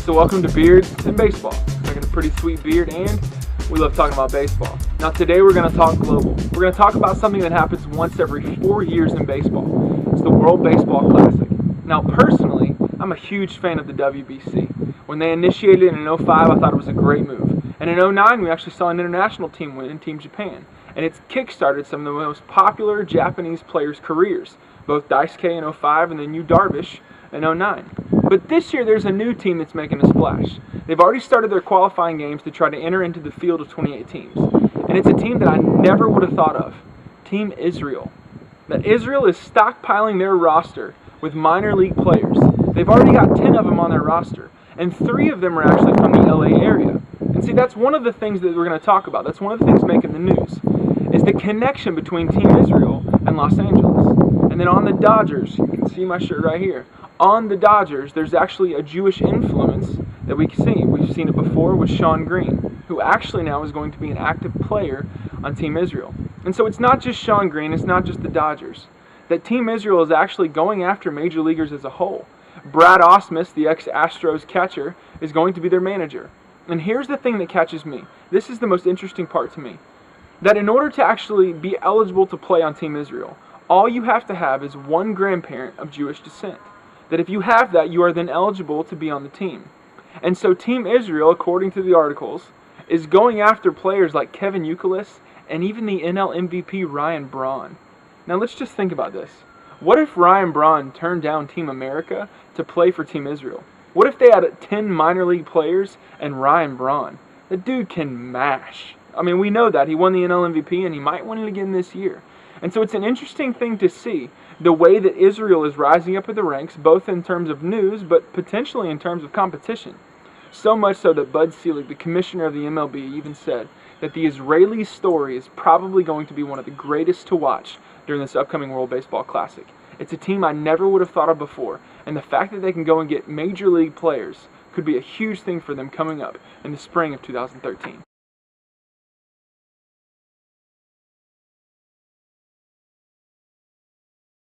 So welcome to Beards and Baseball. I got a pretty sweet beard and we love talking about baseball. Now today we're going to talk global. We're going to talk about something that happens once every 4 years in baseball. It's the World Baseball Classic. Now personally, I'm a huge fan of the WBC. When they initiated it in 2005, I thought it was a great move. And in 2009, we actually saw an international team win in Team Japan. And it's kick-started some of the most popular Japanese players' careers, both Daisuke in 2005 and then Yu Darvish in 2009. But this year there's a new team that's making a splash. They've already started their qualifying games to try to enter into the field of 28 teams. And it's a team that I never would have thought of. Team Israel. That Israel is stockpiling their roster with minor league players. They've already got 10 of them on their roster. And 3 of them are actually from the LA area. And see, that's one of the things that we're going to talk about. That's one of the things making the news. Is the connection between Team Israel and Los Angeles. And then on the Dodgers, you can see my shirt right here. On the Dodgers, there's actually a Jewish influence that we can see. We've seen it before with Shawn Green, who actually now is going to be an active player on Team Israel. And so it's not just Shawn Green, it's not just the Dodgers. That Team Israel is actually going after major leaguers as a whole. Brad Ausmus, the ex-Astros catcher, is going to be their manager. And here's the thing that catches me. This is the most interesting part to me. That in order to actually be eligible to play on Team Israel, all you have to have is one grandparent of Jewish descent. That if you have that, you are then eligible to be on the team. And so Team Israel, according to the articles, is going after players like Kevin Youkilis and even the NL MVP Ryan Braun. Now let's just think about this. What if Ryan Braun turned down Team America to play for Team Israel? What if they had 10 minor league players and Ryan Braun? The dude can mash. I mean, we know that. He won the NL MVP and he might win it again this year. And so it's an interesting thing to see the way that Israel is rising up in the ranks, both in terms of news, but potentially in terms of competition. So much so that Bud Selig, the commissioner of the MLB, even said that the Israeli story is probably going to be one of the greatest to watch during this upcoming World Baseball Classic. It's a team I never would have thought of before, and the fact that they can go and get major league players could be a huge thing for them coming up in the spring of 2013.